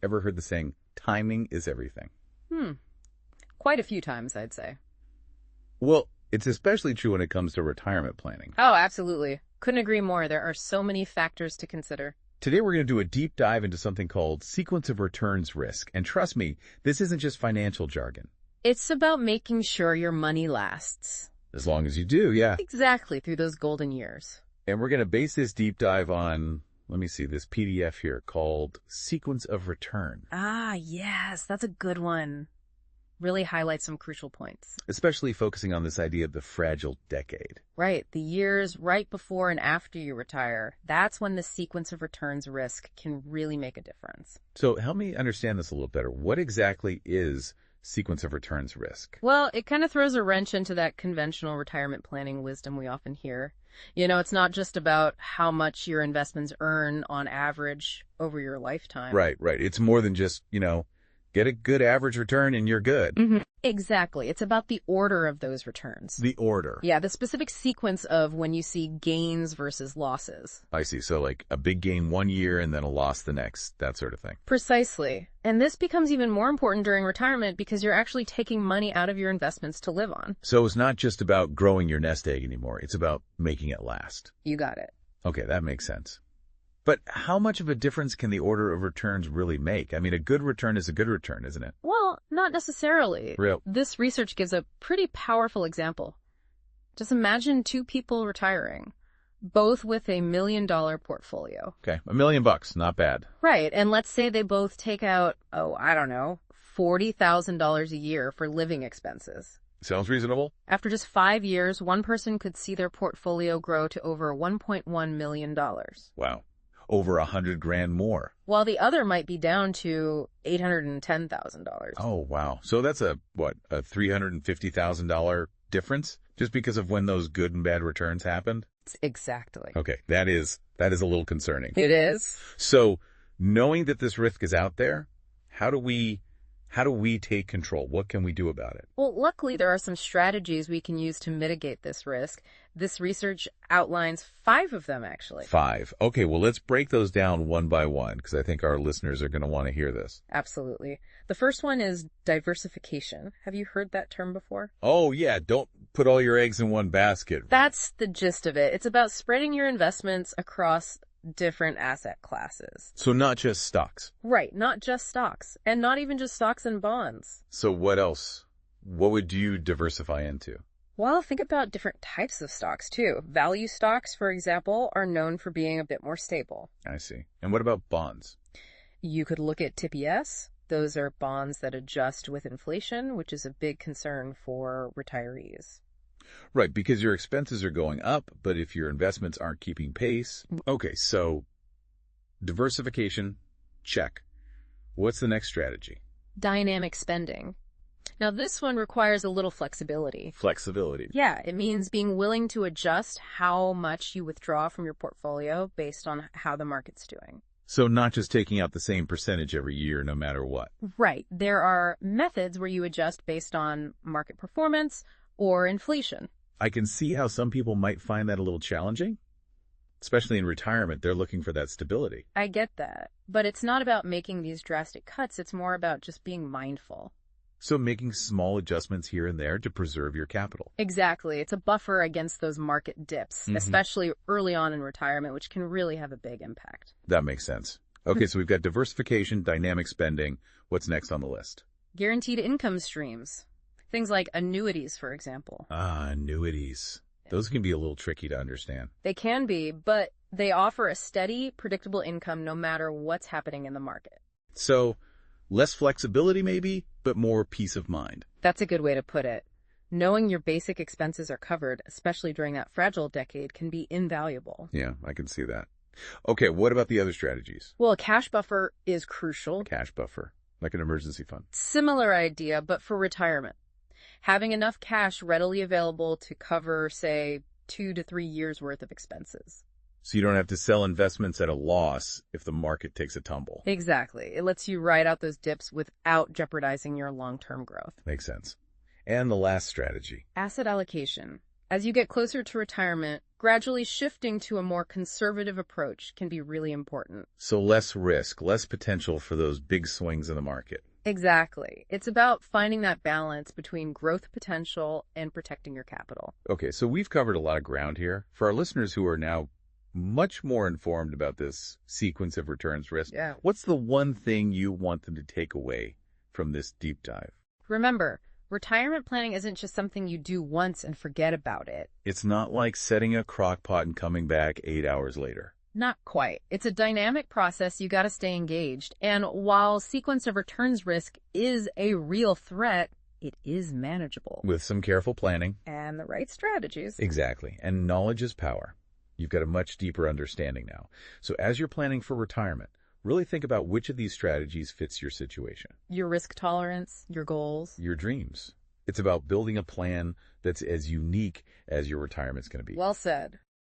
ever heard the saying, timing is everything? Quite a few times, I'd say. Well, it's especially true when it comes to retirement planning. Oh, absolutely. Couldn't agree more. There are so many factors to consider. Today, we're going to do a deep dive into something called sequence of returns risk. And trust me, this isn't just financial jargon. It's about making sure your money lasts. As long as you do, yeah. Exactly, through those golden years. And we're going to base this deep dive on, let me see, this PDF here called Sequence of Return. Ah, yes, that's a good one. Really highlights some crucial points. Especially focusing on this idea of the fragile decade. Right, the years right before and after you retire. That's when the sequence of returns risk can really make a difference. So help me understand this a little better. What exactly is sequence of returns risk? Well, it kind of throws a wrench into that conventional retirement planning wisdom we often hear. You know, it's not just about how much your investments earn on average over your lifetime. Right. It's more than just, get a good average return and you're good. Exactly. It's about the order of those returns. The order. Yeah, the specific sequence of when you see gains versus losses. I see. So like a big gain one year and then a loss the next, that sort of thing. Precisely. And this becomes even more important during retirement because you're actually taking money out of your investments to live on. So it's not just about growing your nest egg anymore. It's about making it last. You got it. Okay, that makes sense. But how much of a difference can the order of returns really make? I mean, a good return is a good return, isn't it? Well, not necessarily. Real. This research gives a pretty powerful example. Just imagine two people retiring, both with $1 million portfolio. Okay, $1 million, not bad. Right, and let's say they both take out, $40,000 a year for living expenses. Sounds reasonable. After just 5 years, one person could see their portfolio grow to over $1.1 million. Wow. Over $100,000 more. While the other might be down to $810,000. Oh, wow. So that's a $350,000 difference just because of when those good and bad returns happened? Exactly. Okay, that is a little concerning. It is. So knowing that this risk is out there, how do we take control? What can we do about it? Well, luckily, there are some strategies we can use to mitigate this risk. This research outlines 5 of them, actually. 5. Okay, well, let's break those down one by one because I think our listeners are going to want to hear this. Absolutely. The first one is diversification. Have you heard that term before? Oh, yeah. Don't put all your eggs in one basket. That's the gist of it. It's about spreading your investments across different asset classes. So not just stocks. Right, not just stocks, and not even just stocks and bonds. So what else? What would you diversify into? Well, think about different types of stocks, too. Value stocks, for example, are known for being a bit more stable. I see. And what about bonds? You could look at TPS. Those are bonds that adjust with inflation, which is a big concern for retirees. Right, because your expenses are going up, but if your investments aren't keeping pace... Okay, so diversification, check. What's the next strategy? Dynamic spending. Now, this one requires a little flexibility. Flexibility. Yeah, it means being willing to adjust how much you withdraw from your portfolio based on how the market's doing. So not just taking out the same percentage every year, no matter what. Right. There are methods where you adjust based on market performance or inflation. I can see how some people might find that a little challenging. Especially in retirement, they're looking for that stability. I get that. But it's not about making these drastic cuts. It's more about just being mindful. So making small adjustments here and there to preserve your capital. Exactly. It's a buffer against those market dips, especially early on in retirement, which can really have a big impact. That makes sense. Okay, so we've got diversification, dynamic spending. What's next on the list? Guaranteed income streams. Things like annuities, for example. Annuities. Those can be a little tricky to understand. They can be, but they offer a steady, predictable income no matter what's happening in the market. So, less flexibility maybe, but more peace of mind. That's a good way to put it. Knowing your basic expenses are covered, especially during that fragile decade, can be invaluable. Yeah, I can see that. Okay, what about the other strategies? Well, a cash buffer is crucial. Cash buffer, like an emergency fund. Similar idea, but for retirement. Having enough cash readily available to cover, say, 2 to 3 years worth of expenses. So you don't have to sell investments at a loss if the market takes a tumble. Exactly. It lets you ride out those dips without jeopardizing your long-term growth. Makes sense. And the last strategy. Asset allocation. As you get closer to retirement, gradually shifting to a more conservative approach can be really important. So less risk, less potential for those big swings in the market. Exactly. It's about finding that balance between growth potential and protecting your capital. Okay, so we've covered a lot of ground here. For our listeners who are now much more informed about this sequence of returns risk, Yeah. what's the one thing you want them to take away from this deep dive? Remember, retirement planning isn't just something you do once and forget about it. It's not like setting a crock pot and coming back 8 hours later. Not quite. It's a dynamic process. You got to stay engaged. And while sequence of returns risk is a real threat, it is manageable. With some careful planning. And the right strategies. Exactly. And knowledge is power. You've got a much deeper understanding now. So as you're planning for retirement, really think about which of these strategies fits your situation. Your risk tolerance, your goals. Your dreams. It's about building a plan that's as unique as your retirement's going to be. Well said.